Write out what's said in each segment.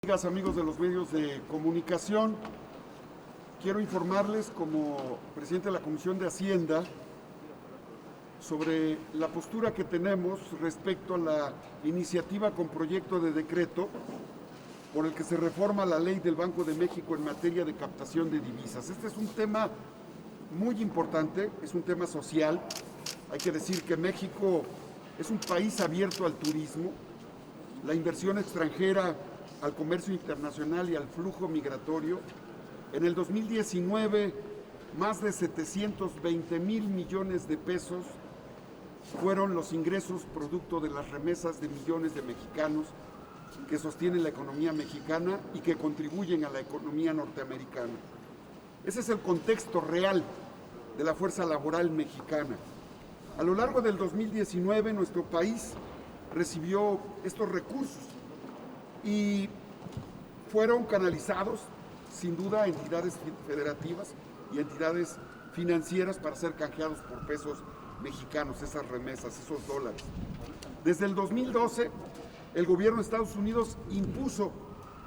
Amigas, amigos de los medios de comunicación, quiero informarles como presidente de la Comisión de Hacienda sobre la postura que tenemos respecto a la iniciativa con proyecto de decreto por el que se reforma la ley del Banco de México en materia de captación de divisas. Este es un tema muy importante, es un tema social. Hay que decir que México es un país abierto al turismo, la inversión extranjera al comercio internacional y al flujo migratorio. En el 2019, más de 720,000 millones de pesos fueron los ingresos producto de las remesas de millones de mexicanos que sostienen la economía mexicana y que contribuyen a la economía norteamericana. Ese es el contexto real de la fuerza laboral mexicana. A lo largo del 2019, nuestro país recibió estos recursos y fueron canalizados, sin duda, a entidades federativas y entidades financieras para ser canjeados por pesos mexicanos, esas remesas, esos dólares. Desde el 2012, el gobierno de Estados Unidos impuso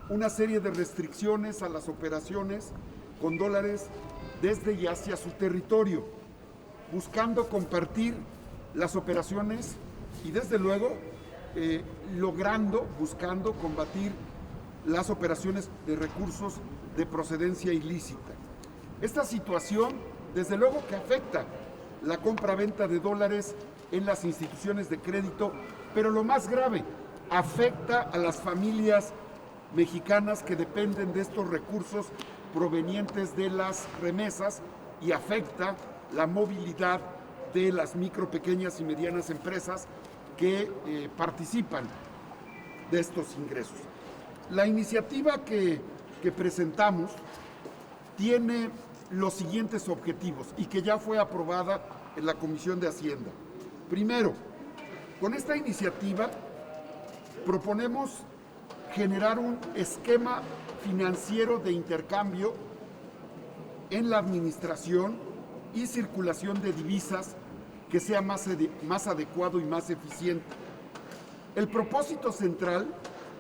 una serie de restricciones a las operaciones con dólares desde y hacia su territorio, buscando compartir las operaciones y, desde luego, buscando combatir las operaciones de recursos de procedencia ilícita. Esta situación, desde luego, que afecta la compra-venta de dólares en las instituciones de crédito, pero lo más grave, afecta a las familias mexicanas que dependen de estos recursos provenientes de las remesas y afecta la movilidad de las micro, pequeñas y medianas empresas que participan de estos ingresos. La iniciativa que presentamos tiene los siguientes objetivos y que ya fue aprobada en la Comisión de Hacienda. Primero, con esta iniciativa proponemos generar un esquema financiero de intercambio en la administración y circulación de divisas que sea más adecuado y más eficiente. El propósito central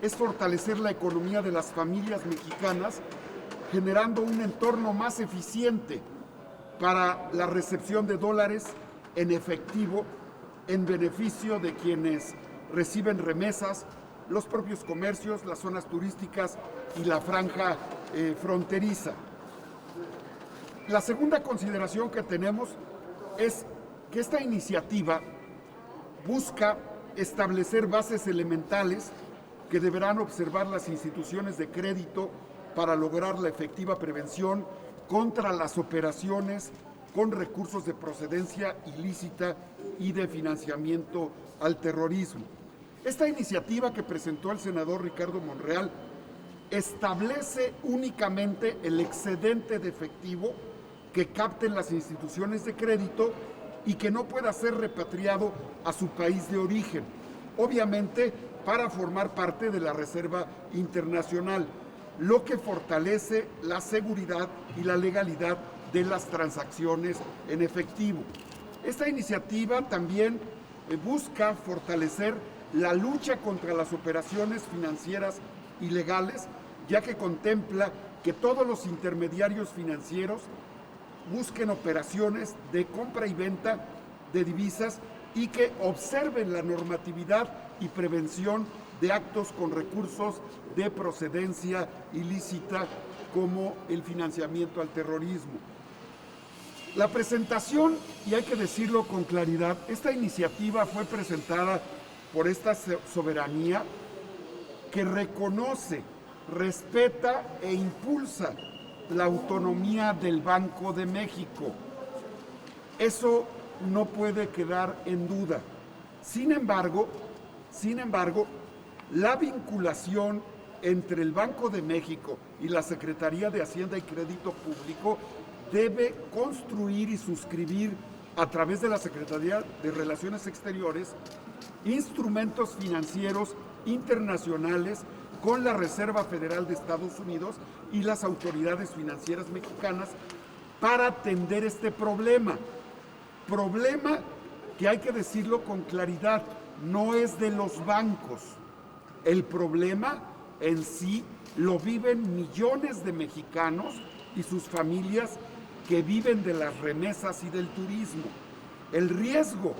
es fortalecer la economía de las familias mexicanas, generando un entorno más eficiente para la recepción de dólares en efectivo en beneficio de quienes reciben remesas, los propios comercios, las zonas turísticas y la franja fronteriza. La segunda consideración que tenemos es que esta iniciativa busca establecer bases elementales que deberán observar las instituciones de crédito para lograr la efectiva prevención contra las operaciones con recursos de procedencia ilícita y de financiamiento al terrorismo. Esta iniciativa que presentó el senador Ricardo Monreal establece únicamente el excedente de efectivo que capten las instituciones de crédito y que no pueda ser repatriado a su país de origen, obviamente para formar parte de la Reserva Internacional, lo que fortalece la seguridad y la legalidad de las transacciones en efectivo. Esta iniciativa también busca fortalecer la lucha contra las operaciones financieras ilegales, ya que contempla que todos los intermediarios financieros busquen operaciones de compra y venta de divisas y que observen la normatividad y prevención de actos con recursos de procedencia ilícita como el financiamiento al terrorismo. La presentación, y hay que decirlo con claridad, esta iniciativa fue presentada por esta soberanía que reconoce, respeta e impulsa la autonomía del Banco de México. Eso no puede quedar en duda. Sin embargo, la vinculación entre el Banco de México y la Secretaría de Hacienda y Crédito Público debe construir y suscribir a través de la Secretaría de Relaciones Exteriores instrumentos financieros internacionales con la Reserva Federal de Estados Unidos y las autoridades financieras mexicanas para atender este problema. Problema que, hay que decirlo con claridad, no es de los bancos. El problema en sí lo viven millones de mexicanos y sus familias que viven de las remesas y del turismo. El riesgo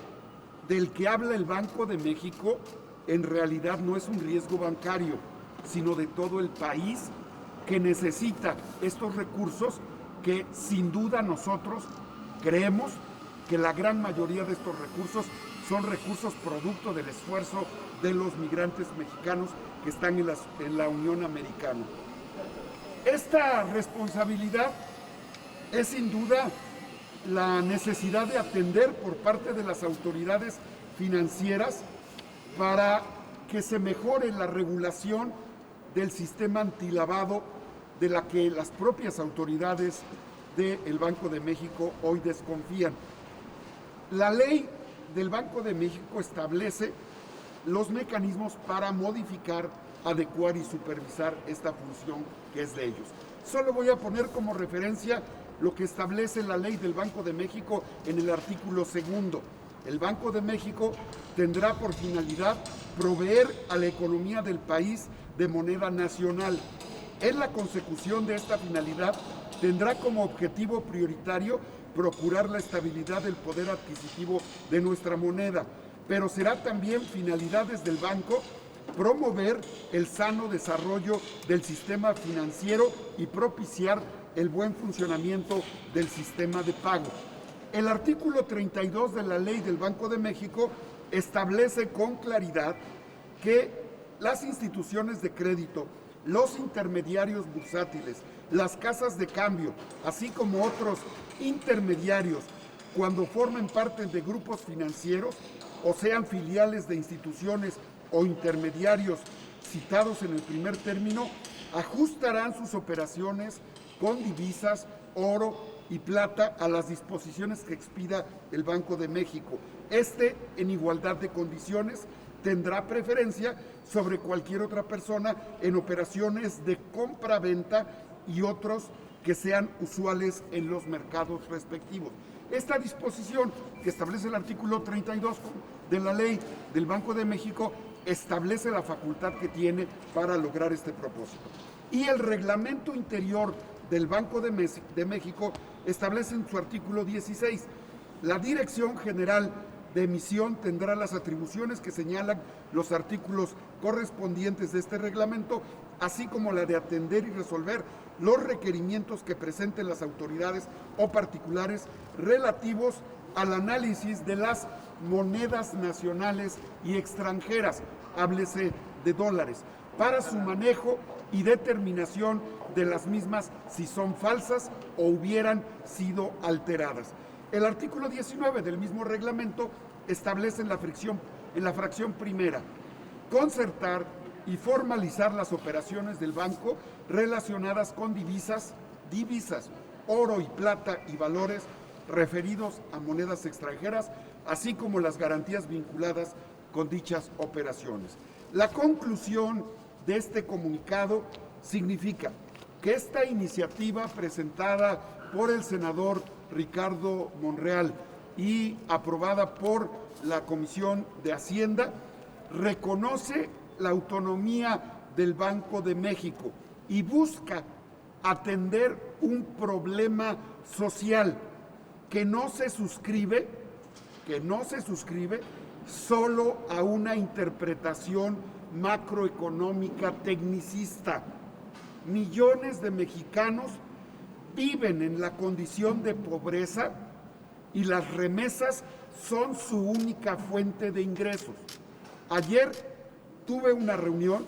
del que habla el Banco de México en realidad no es un riesgo bancario, sino de todo el país que necesita estos recursos que sin duda nosotros creemos que la gran mayoría de estos recursos son recursos producto del esfuerzo de los migrantes mexicanos que están en la Unión Americana. Esta responsabilidad es sin duda la necesidad de atender por parte de las autoridades financieras para que se mejore la regulación del sistema antilavado de la que las propias autoridades del Banco de México hoy desconfían. La ley del Banco de México establece los mecanismos para modificar, adecuar y supervisar esta función que es de ellos. Solo voy a poner como referencia lo que establece la ley del Banco de México en el artículo 2. El Banco de México tendrá por finalidad proveer a la economía del país de moneda nacional. En la consecución de esta finalidad tendrá como objetivo prioritario procurar la estabilidad del poder adquisitivo de nuestra moneda, pero será también finalidades del banco promover el sano desarrollo del sistema financiero y propiciar el buen funcionamiento del sistema de pago. El artículo 32 de la Ley del Banco de México establece con claridad que las instituciones de crédito, los intermediarios bursátiles, las casas de cambio, así como otros intermediarios, cuando formen parte de grupos financieros o sean filiales de instituciones o intermediarios citados en el primer término, ajustarán sus operaciones con divisas, oro y plata a las disposiciones que expida el Banco de México. En igualdad de condiciones, tendrá preferencia sobre cualquier otra persona en operaciones de compra-venta y otros que sean usuales en los mercados respectivos. Esta disposición que establece el artículo 32 de la Ley del Banco de México establece la facultad que tiene para lograr este propósito. Y el reglamento interior del Banco de México establece en su artículo 16, la Dirección General de Emisión tendrá las atribuciones que señalan los artículos correspondientes de este reglamento, así como la de atender y resolver los requerimientos que presenten las autoridades o particulares relativos al análisis de las monedas nacionales y extranjeras, háblese de dólares, para su manejo y determinación de las mismas si son falsas o hubieran sido alteradas. El artículo 19 del mismo reglamento establece en la fracción primera concertar y formalizar las operaciones del banco relacionadas con divisas, oro y plata y valores referidos a monedas extranjeras, así como las garantías vinculadas con dichas operaciones. La conclusión de este comunicado significa que esta iniciativa presentada por el senador Ricardo Monreal y aprobada por la Comisión de Hacienda reconoce la autonomía del Banco de México y busca atender un problema social que no se suscribe solo a una interpretación macroeconómica tecnicista. Millones de mexicanos viven en la condición de pobreza y las remesas son su única fuente de ingresos. Hoy tuve una reunión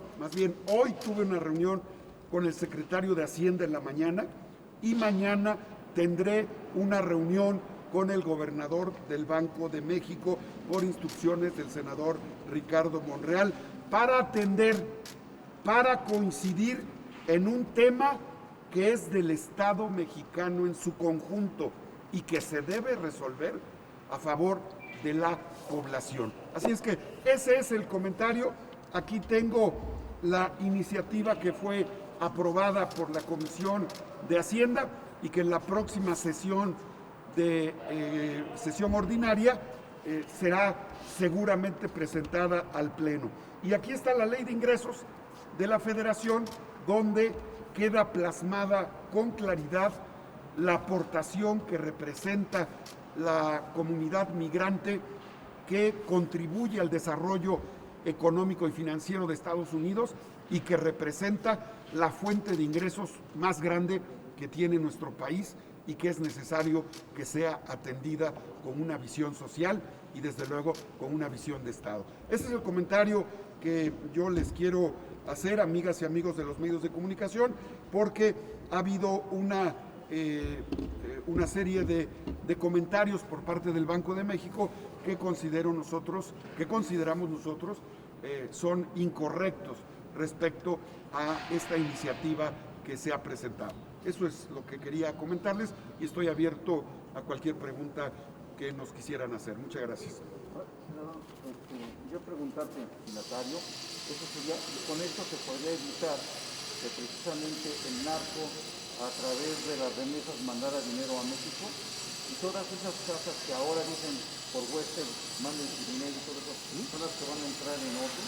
con el secretario de Hacienda en la mañana y mañana tendré una reunión con el gobernador del Banco de México por instrucciones del senador Ricardo Monreal para coincidir en un tema que es del Estado mexicano en su conjunto y que se debe resolver a favor de la población. Así es que ese es el comentario. Aquí tengo la iniciativa que fue aprobada por la Comisión de Hacienda y que en la próxima sesión ordinaria será seguramente presentada al Pleno. Y aquí está la Ley de Ingresos de la Federación donde queda plasmada con claridad la aportación que representa la comunidad migrante que contribuye al desarrollo económico y financiero de Estados Unidos y que representa la fuente de ingresos más grande que tiene nuestro país y que es necesario que sea atendida con una visión social y desde luego con una visión de Estado. Ese es el comentario que yo les quiero hacer, amigas y amigos de los medios de comunicación, porque ha habido una serie de comentarios por parte del Banco de México que consideramos nosotros son incorrectos respecto a esta iniciativa que se ha presentado. Eso es lo que quería comentarles y estoy abierto a cualquier pregunta que nos quisieran hacer. Muchas gracias. Yo preguntarte, Natario, con esto se podría evitar que precisamente el narco a través de las remesas mandara dinero a México y todas esas casas que ahora dicen por Western manden su dinero y todo eso, son las que van a entrar en otro.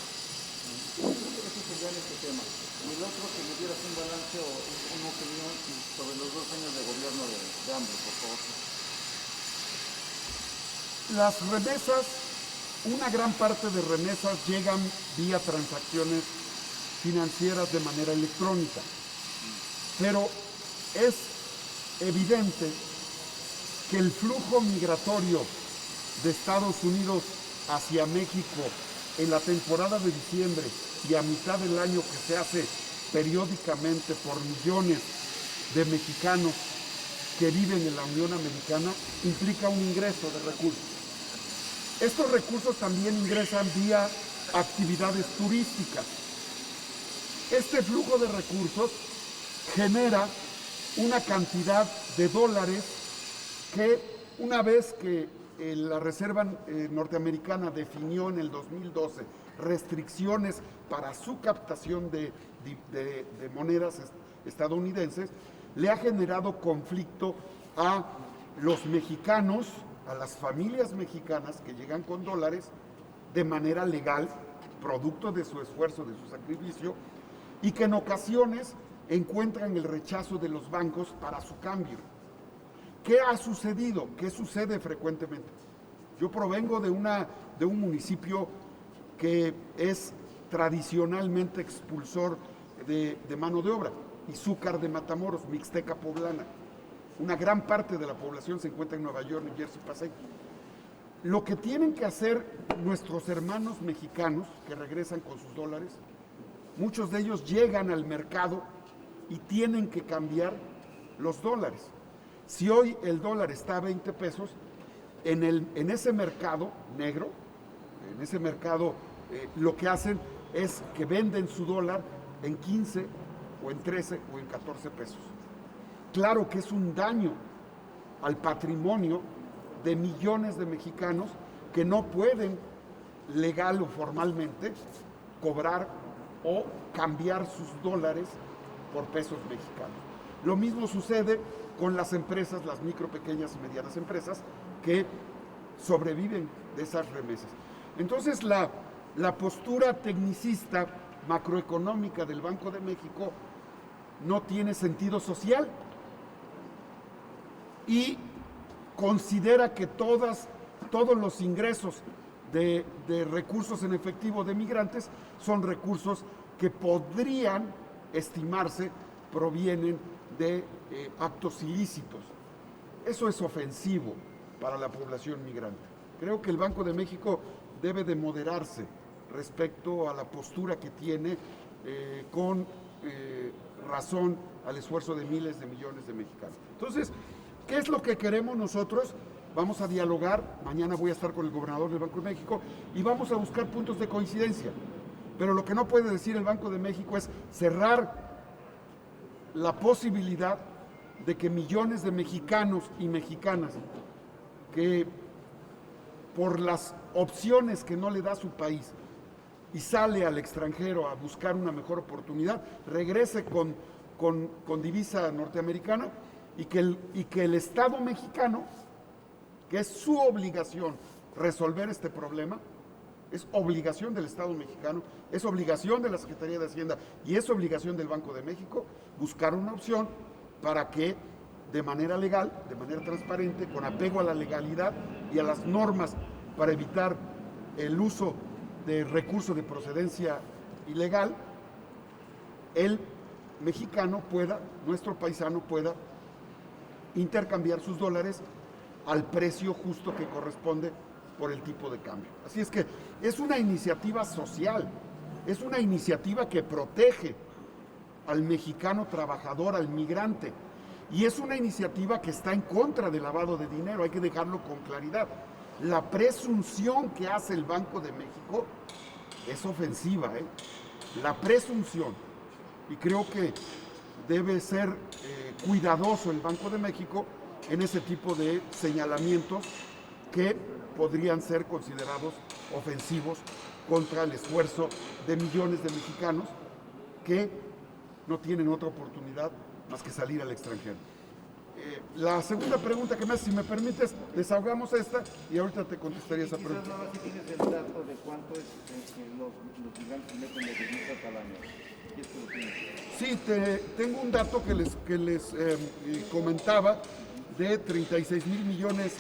Eso sería en este tema. Y el otro, que me dieras un balance o una opinión sobre los 2 años de gobierno de AMLO, por favor. Las remesas, una gran parte de remesas llegan vía transacciones financieras de manera electrónica, pero es evidente que el flujo migratorio de Estados Unidos hacia México en la temporada de diciembre y a mitad del año, que se hace periódicamente por millones de mexicanos que viven en la Unión Americana, implica un ingreso de recursos. Estos recursos también ingresan vía actividades turísticas. Este flujo de recursos genera una cantidad de dólares que, una vez que la Reserva norteamericana definió en el 2012 restricciones para su captación de monedas estadounidenses, le ha generado conflicto a los mexicanos, a las familias mexicanas que llegan con dólares de manera legal, producto de su esfuerzo, de su sacrificio, y que en ocasiones encuentran el rechazo de los bancos para su cambio. ¿Qué ha sucedido? ¿Qué sucede frecuentemente? Yo provengo de un municipio que es tradicionalmente expulsor de mano de obra, Izúcar de Matamoros, Mixteca poblana. Una gran parte de la población se encuentra en Nueva York, New Jersey, Pasay. Lo que tienen que hacer nuestros hermanos mexicanos que regresan con sus dólares, muchos de ellos llegan al mercado y tienen que cambiar los dólares. Si hoy el dólar está a 20 pesos, en ese mercado negro, en ese mercado, lo que hacen es que venden su dólar en 15 o en 13 o en 14 pesos. Claro que es un daño al patrimonio de millones de mexicanos que no pueden legal o formalmente cobrar o cambiar sus dólares por pesos mexicanos. Lo mismo sucede con las empresas, las micro, pequeñas y medianas empresas que sobreviven de esas remesas. Entonces la postura tecnicista macroeconómica del Banco de México no tiene sentido social y considera que todos los ingresos de recursos en efectivo de migrantes son recursos que podrían estimarse provienen de actos ilícitos. Eso es ofensivo para la población migrante. Creo que el Banco de México debe de moderarse respecto a la postura que tiene con razón al esfuerzo de miles de millones de mexicanos. Entonces, ¿qué es lo que queremos nosotros? Vamos a dialogar, mañana voy a estar con el gobernador del Banco de México y vamos a buscar puntos de coincidencia. Pero lo que no puede decir el Banco de México es cerrar la posibilidad de que millones de mexicanos y mexicanas que por las opciones que no le da su país y sale al extranjero a buscar una mejor oportunidad, regrese con divisa norteamericana y que el Estado mexicano, que es su obligación resolver este problema, Es obligación del Estado mexicano, es obligación de la Secretaría de Hacienda y es obligación del Banco de México buscar una opción para que de manera legal, de manera transparente, con apego a la legalidad y a las normas para evitar el uso de recursos de procedencia ilegal, el mexicano pueda, nuestro paisano pueda intercambiar sus dólares al precio justo que corresponde por el tipo de cambio. Así es que es una iniciativa social, es una iniciativa que protege al mexicano trabajador, al migrante, y es una iniciativa que está en contra del lavado de dinero, hay que dejarlo con claridad. La presunción que hace el Banco de México es ofensiva, la presunción, y creo que debe ser cuidadoso el Banco de México en ese tipo de señalamientos que podrían ser considerados ofensivos contra el esfuerzo de millones de mexicanos que no tienen otra oportunidad más que salir al extranjero. La segunda pregunta que me haces, si me permites, desahogamos esta y ahorita te contestaría esa pregunta. Quizás nada más si tienes el dato de cuánto es que los migrantes meten de divisas al año. ¿Y esto lo tienes? Sí, tengo un dato que les comentaba de 36 mil millones,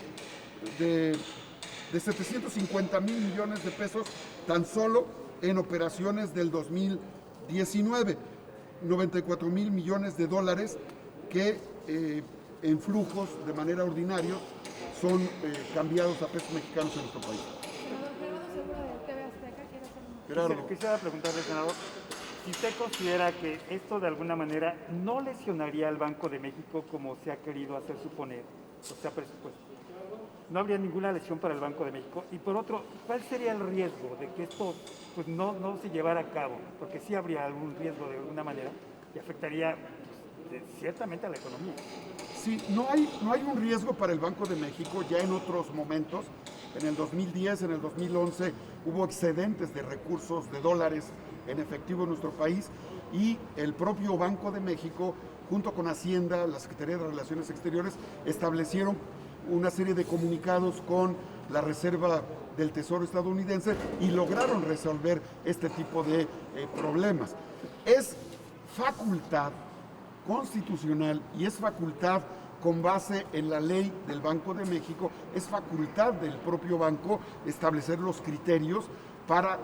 de 750 mil millones de pesos tan solo en operaciones del 2019, 94 mil millones de dólares que en flujos de manera ordinaria son cambiados a pesos mexicanos en nuestro país. Senador Gerardo Segura de TV Azteca quiere hacer un... Gerardo. Quisiera preguntarle, senador, si usted considera que esto de alguna manera no lesionaría al Banco de México como se ha querido hacer suponer, o sea, presupuesto. No habría ninguna lesión para el Banco de México. Y por otro, ¿cuál sería el riesgo de que esto pues, no se llevara a cabo? Porque sí habría algún riesgo de alguna manera y afectaría pues, ciertamente a la economía. Sí, no hay un riesgo para el Banco de México. Ya en otros momentos, en el 2010, en el 2011, hubo excedentes de recursos, de dólares en efectivo en nuestro país y el propio Banco de México, junto con Hacienda, la Secretaría de Relaciones Exteriores, establecieron una serie de comunicados con la Reserva del Tesoro estadounidense y lograron resolver este tipo de problemas. Es facultad constitucional y es facultad con base en la ley del Banco de México, es facultad del propio banco establecer los criterios para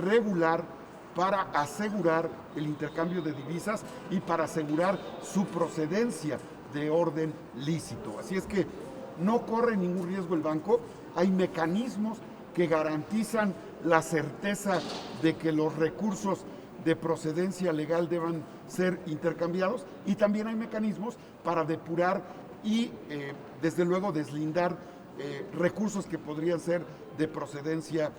regular, para asegurar el intercambio de divisas y para asegurar su procedencia de orden lícito. Así es que no corre ningún riesgo el banco, hay mecanismos que garantizan la certeza de que los recursos de procedencia legal deban ser intercambiados y también hay mecanismos para depurar y desde luego deslindar recursos que podrían ser de procedencia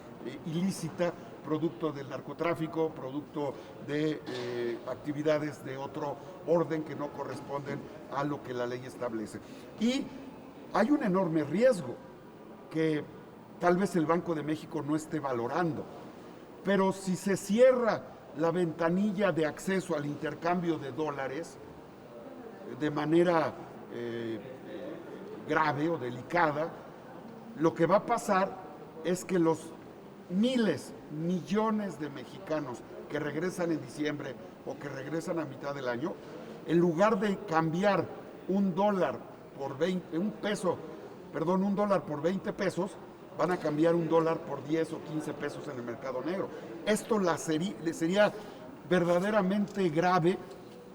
ilícita, producto del narcotráfico, producto de actividades de otro orden que no corresponden a lo que la ley establece. Y hay un enorme riesgo que tal vez el Banco de México no esté valorando, pero si se cierra la ventanilla de acceso al intercambio de dólares de manera grave o delicada, lo que va a pasar es que los miles, millones de mexicanos que regresan en diciembre o que regresan a mitad del año, en lugar de cambiar un dólar por 20 pesos, van a cambiar un dólar por 10 o 15 pesos en el mercado negro. Esto sería verdaderamente grave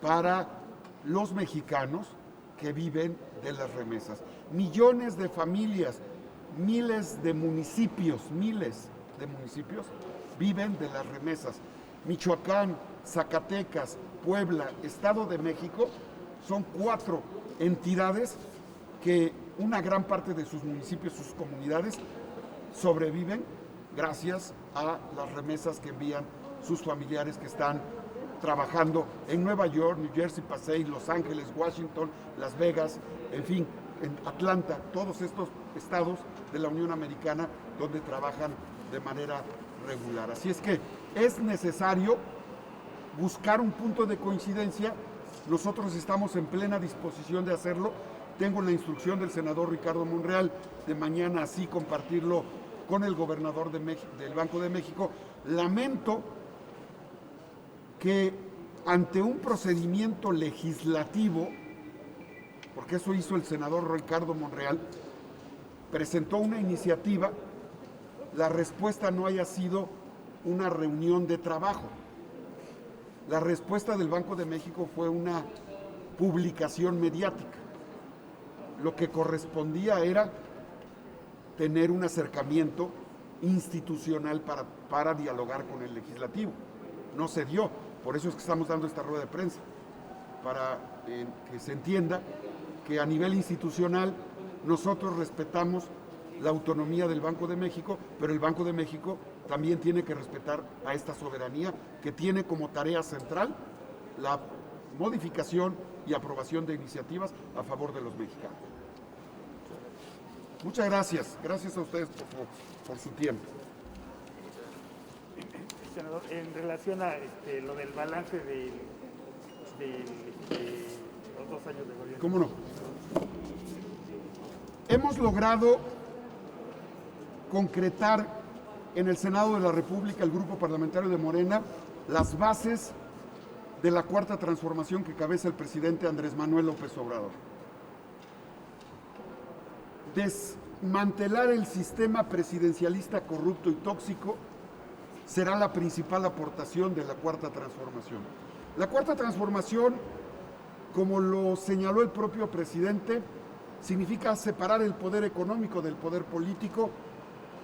para los mexicanos que viven de las remesas. Millones de familias, miles de municipios viven de las remesas. Michoacán, Zacatecas, Puebla, Estado de México son 4 entidades que una gran parte de sus municipios, sus comunidades, sobreviven gracias a las remesas que envían sus familiares que están trabajando en Nueva York, New Jersey, Pasay, Los Ángeles, Washington, Las Vegas, en fin, en Atlanta, todos estos estados de la Unión Americana donde trabajan de manera regular. Así es que es necesario buscar un punto de coincidencia. Nosotros estamos en plena disposición de hacerlo. Tengo la instrucción del senador Ricardo Monreal de mañana así compartirlo con el gobernador del Banco de México. Lamento que ante un procedimiento legislativo, porque eso hizo el senador Ricardo Monreal, presentó una iniciativa, la respuesta no haya sido una reunión de trabajo. La respuesta del Banco de México fue una publicación mediática. Lo que correspondía era tener un acercamiento institucional para dialogar con el legislativo. No se dio, por eso es que estamos dando esta rueda de prensa, para que se entienda que a nivel institucional nosotros respetamos la autonomía del Banco de México, pero el Banco de México también tiene que respetar a esta soberanía que tiene como tarea central la modificación y aprobación de iniciativas a favor de los mexicanos. Muchas gracias. Gracias a ustedes por su tiempo. Senador, en relación a lo del balance de los 2 años de gobierno. ¿Cómo no? Hemos logrado concretar en el Senado de la República, el Grupo Parlamentario de Morena, las bases de la cuarta transformación que cabeza el presidente Andrés Manuel López Obrador. Desmantelar el sistema presidencialista corrupto y tóxico será la principal aportación de la cuarta transformación. La cuarta transformación, como lo señaló el propio presidente, significa separar el poder económico del poder político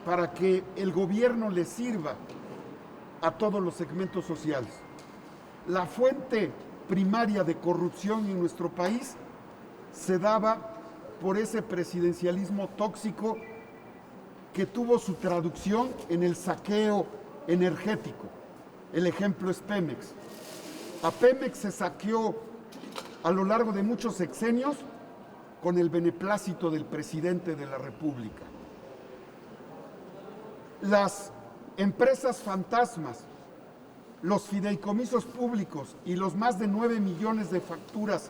para que el gobierno le sirva a todos los segmentos sociales. La fuente primaria de corrupción en nuestro país se daba por ese presidencialismo tóxico que tuvo su traducción en el saqueo energético. El ejemplo es Pemex. A Pemex se saqueó a lo largo de muchos sexenios con el beneplácito del presidente de la República. Las empresas fantasmas, los fideicomisos públicos y los más de 9 millones de facturas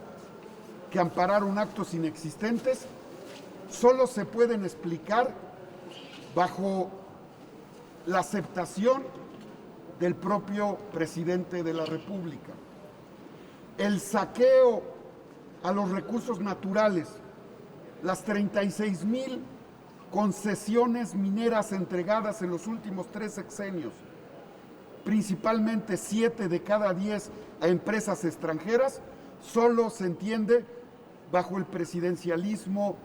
que ampararon actos inexistentes solo se pueden explicar bajo la aceptación del propio presidente de la República. El saqueo a los recursos naturales, las 36,000 concesiones mineras entregadas en los últimos 3 sexenios, principalmente 7 de cada 10 a empresas extranjeras, solo se entiende bajo el presidencialismo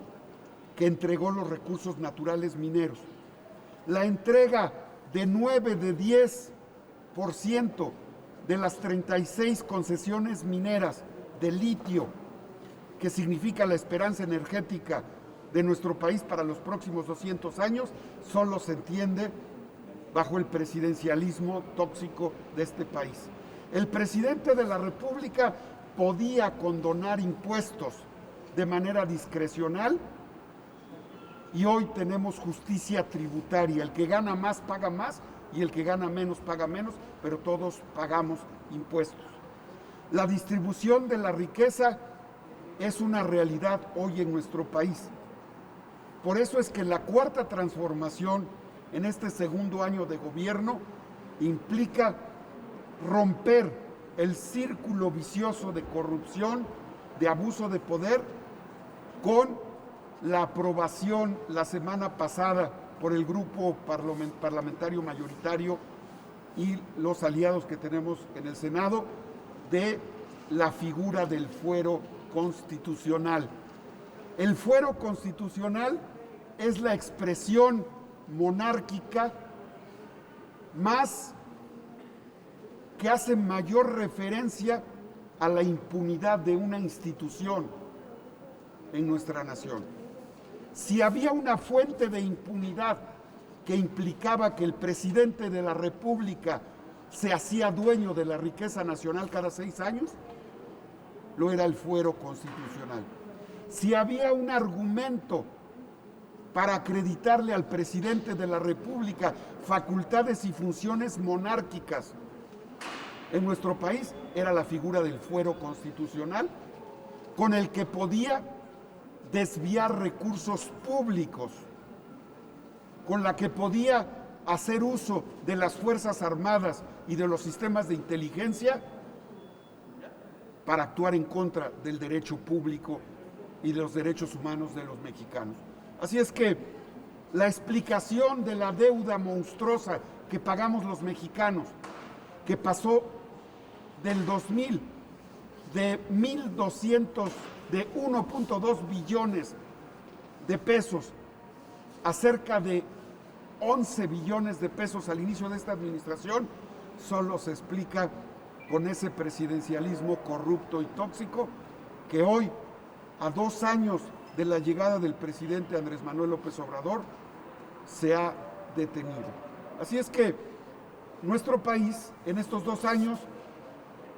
que entregó los recursos naturales mineros. La entrega de 9 de 10% de las 36 concesiones mineras de litio, que significa la esperanza energética de nuestro país para los próximos 200 años, solo se entiende bajo el presidencialismo tóxico de este país. El presidente de la República podía condonar impuestos de manera discrecional y hoy tenemos justicia tributaria. El que gana más paga más y el que gana menos paga menos, pero todos pagamos impuestos. La distribución de la riqueza es una realidad hoy en nuestro país. Por eso es que la cuarta transformación en este segundo año de gobierno implica romper el círculo vicioso de corrupción, de abuso de poder, con la aprobación la semana pasada por el grupo parlamentario mayoritario y los aliados que tenemos en el Senado de la figura del fuero constitucional. El fuero constitucional es la expresión monárquica más que hace mayor referencia a la impunidad de una institución en nuestra nación. Si había una fuente de impunidad que implicaba que el presidente de la República se hacía dueño de la riqueza nacional cada 6 años, lo era el fuero constitucional. Si había un argumento para acreditarle al presidente de la República facultades y funciones monárquicas en nuestro país, era la figura del fuero constitucional, con el que podía desviar recursos públicos con la que podía hacer uso de las Fuerzas Armadas y de los sistemas de inteligencia para actuar en contra del derecho público y de los derechos humanos de los mexicanos. Así es que la explicación de la deuda monstruosa que pagamos los mexicanos, que pasó del 2000 de 1.2 billones de pesos a cerca de 11 billones de pesos al inicio de esta administración, solo se explica con ese presidencialismo corrupto y tóxico que hoy, a 2 años de la llegada del presidente Andrés Manuel López Obrador, se ha detenido. Así es que nuestro país en estos 2 años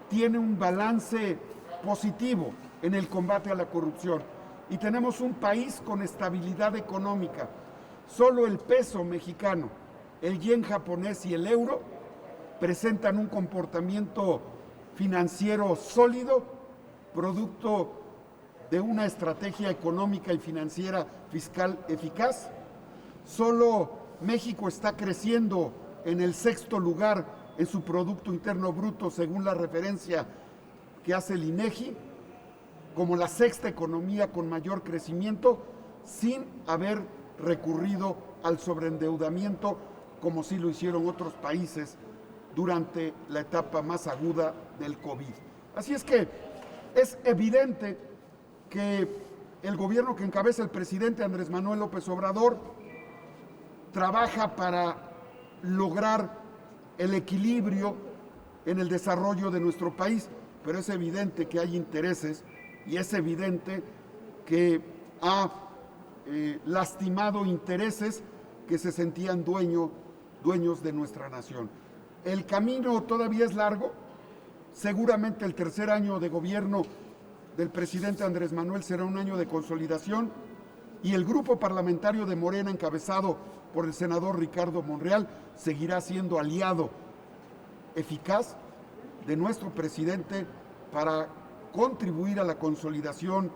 tiene un balance positivo en el combate a la corrupción y tenemos un país con estabilidad económica. Solo el peso mexicano, el yen japonés y el euro presentan un comportamiento financiero sólido, producto de una estrategia económica y financiera fiscal eficaz. Solo México está creciendo en el 6º lugar en su Producto Interno Bruto, según la referencia que hace el INEGI, como la 6ª economía con mayor crecimiento, sin haber recurrido al sobreendeudamiento, como sí lo hicieron otros países durante la etapa más aguda del COVID. Así es que es evidente que el gobierno que encabeza el presidente Andrés Manuel López Obrador trabaja para lograr el equilibrio en el desarrollo de nuestro país, pero es evidente que hay intereses y es evidente que ha lastimado intereses que se sentían dueños de nuestra nación. El camino todavía es largo. Seguramente el 3er año de gobierno del presidente Andrés Manuel será un año de consolidación y el grupo parlamentario de Morena, encabezado por el senador Ricardo Monreal, seguirá siendo aliado eficaz de nuestro presidente para contribuir a la consolidación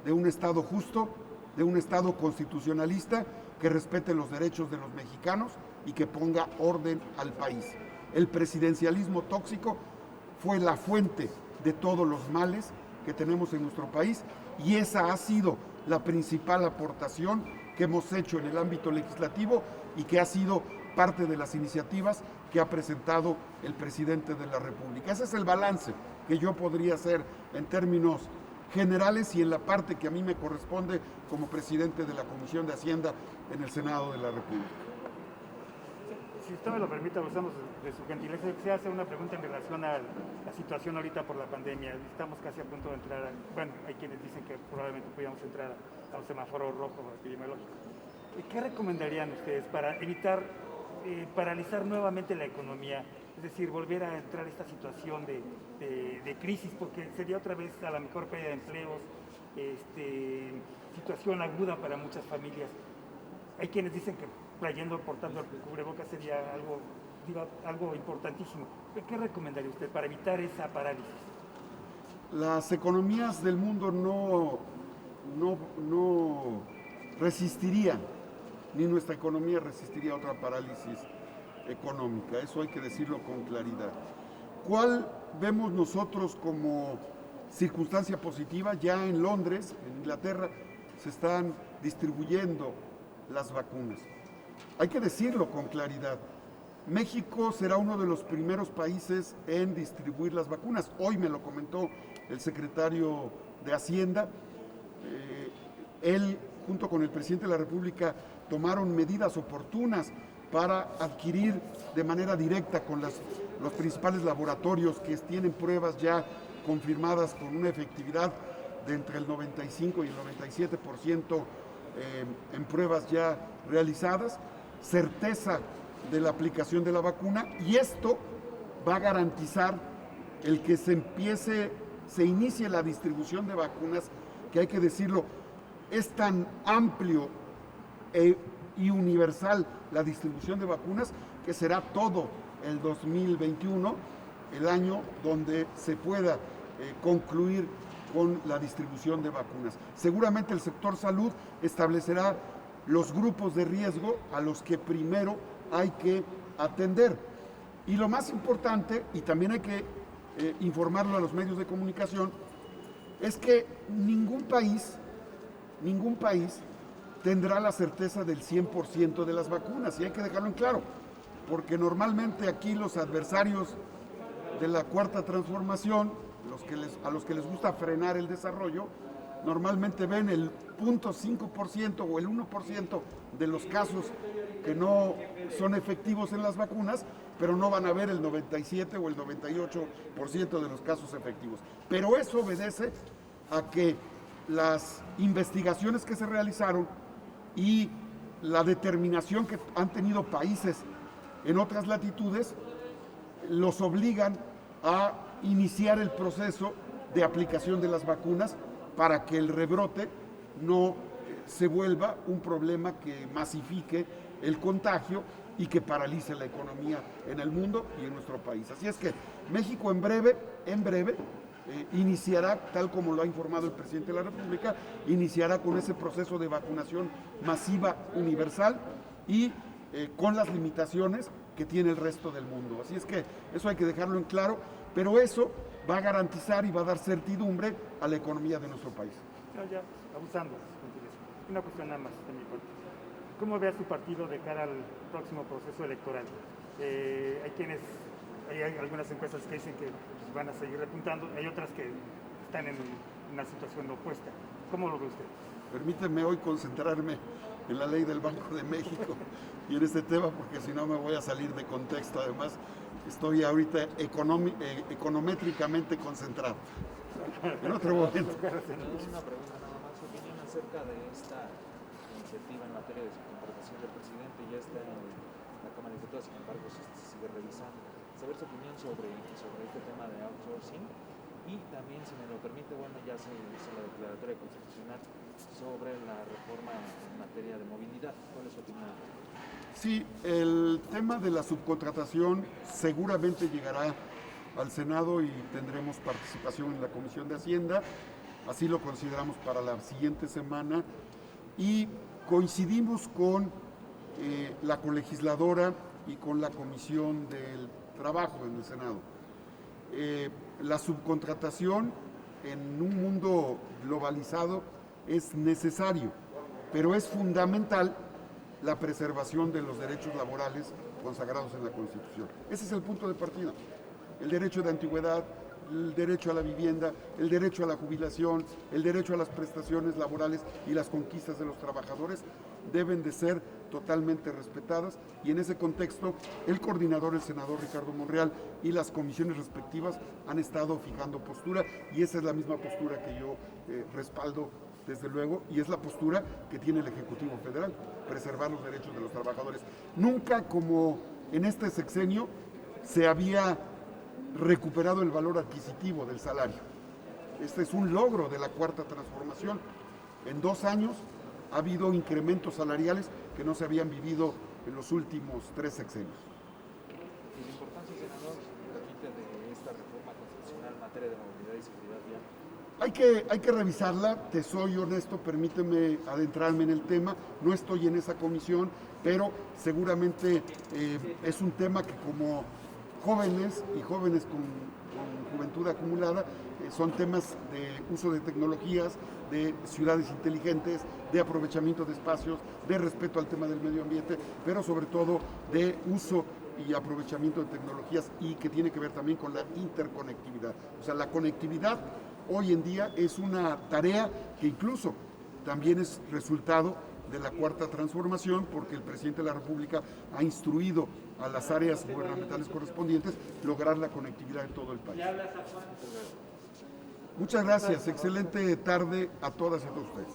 de un Estado justo, de un Estado constitucionalista que respete los derechos de los mexicanos y que ponga orden al país. El presidencialismo tóxico fue la fuente de todos los males que tenemos en nuestro país y esa ha sido la principal aportación que hemos hecho en el ámbito legislativo y que ha sido parte de las iniciativas que ha presentado el presidente de la República. Ese es el balance que yo podría hacer en términos generales y en la parte que a mí me corresponde como presidente de la Comisión de Hacienda en el Senado de la República. Si usted me lo permite, abusamos de su gentileza. Quisiera hacer una pregunta en relación a la situación ahorita por la pandemia. Estamos casi a punto de entrar, bueno, hay quienes dicen que probablemente podríamos entrar a un semáforo rojo epidemiológico. ¿Qué recomendarían ustedes para evitar paralizar nuevamente la economía? Es decir, volver a entrar a esta situación de crisis, porque sería otra vez a la mejor pérdida de empleos, situación aguda para muchas familias. Hay quienes dicen que portando el cubrebocas sería algo importantísimo. ¿Qué recomendaría usted para evitar esa parálisis? Las economías del mundo no resistirían, ni nuestra economía resistiría a otra parálisis económica. Eso hay que decirlo con claridad. ¿Cuál vemos nosotros como circunstancia positiva? Ya en Londres, en Inglaterra, se están distribuyendo las vacunas. Hay que decirlo con claridad. México será uno de los primeros países en distribuir las vacunas. Hoy me lo comentó el secretario de Hacienda. Él, junto con el presidente de la República, tomaron medidas oportunas para adquirir de manera directa con los principales laboratorios que tienen pruebas ya confirmadas con una efectividad de entre el 95 y el 97% en pruebas ya realizadas, certeza de la aplicación de la vacuna, y esto va a garantizar el que se inicie la distribución de vacunas, que hay que decirlo, es tan amplio y universal la distribución de vacunas que será todo el 2021 el año donde se pueda concluir con la distribución de vacunas. Seguramente el sector salud establecerá los grupos de riesgo a los que primero hay que atender. Y lo más importante, y también hay que informarlo a los medios de comunicación, es que ningún país tendrá la certeza del 100% de las vacunas, y hay que dejarlo en claro, porque normalmente aquí los adversarios de la cuarta transformación, a los que les gusta frenar el desarrollo, normalmente ven el 0.5% o el 1% de los casos que no son efectivos en las vacunas, pero no van a ver el 97 o el 98% de los casos efectivos. Pero eso obedece a que las investigaciones que se realizaron y la determinación que han tenido países en otras latitudes los obligan a iniciar el proceso de aplicación de las vacunas para que el rebrote no se vuelva un problema que masifique el contagio y que paralice la economía en el mundo y en nuestro país. Así es que México en breve, iniciará, tal como lo ha informado el presidente de la República, iniciará con ese proceso de vacunación masiva universal y con las limitaciones que tiene el resto del mundo. Así es que eso hay que dejarlo en claro, pero eso va a garantizar y va a dar certidumbre a la economía de nuestro país. No, ya, abusando. Una cuestión nada más de mi parte. ¿Cómo ve a su partido de cara al próximo proceso electoral? Hay algunas encuestas que dicen que van a seguir repuntando, hay otras que están en una situación opuesta. ¿Cómo lo ve usted? Permíteme hoy concentrarme en la ley del Banco de México y en este tema, porque si no me voy a salir de contexto. Además, estoy ahorita econométricamente concentrado. En otro momento. Una pregunta nada más, su opinión acerca de esta iniciativa en materia de subcontratación del presidente. Ya está en la Cámara de Diputados, sin embargo se sigue revisando. Saber su opinión sobre este tema de outsourcing, y también, si me lo permite, bueno, ya se hizo la declaratoria constitucional sobre la reforma en materia de movilidad. ¿Cuál es su opinión? Sí, el tema de la subcontratación seguramente llegará al Senado y tendremos participación en la Comisión de Hacienda. Así lo consideramos para la siguiente semana, y coincidimos con la colegisladora y con la Comisión del Trabajo en el Senado. La subcontratación en un mundo globalizado es necesario, pero es fundamental la preservación de los derechos laborales consagrados en la Constitución. Ese es el punto de partida. El derecho de antigüedad, el derecho a la vivienda, el derecho a la jubilación, el derecho a las prestaciones laborales y las conquistas de los trabajadores deben de ser totalmente respetadas, y en ese contexto el coordinador, el senador Ricardo Monreal, y las comisiones respectivas han estado fijando postura, y esa es la misma postura que yo respaldo desde luego, y es la postura que tiene el Ejecutivo Federal: preservar los derechos de los trabajadores. Nunca como en este sexenio se había recuperado el valor adquisitivo del salario. Este es un logro de la cuarta transformación. En 2 años ha habido incrementos salariales que no se habían vivido en los últimos 3 sexenios. ¿Y la importancia, senador, de esta reforma constitucional en materia de movilidad y seguridad vial? Hay que revisarla, te soy honesto, permíteme adentrarme en el tema. No estoy en esa comisión, pero seguramente es un tema que, como jóvenes y jóvenes con juventud acumulada, son temas de uso de tecnologías, de ciudades inteligentes, de aprovechamiento de espacios, de respeto al tema del medio ambiente, pero sobre todo de uso y aprovechamiento de tecnologías, y que tiene que ver también con la interconectividad. O sea, la conectividad hoy en día es una tarea que incluso también es resultado de la cuarta transformación, porque el presidente de la República ha instruido a las áreas gubernamentales correspondientes lograr la conectividad en todo el país. Muchas gracias, excelente tarde a todas y a todos ustedes.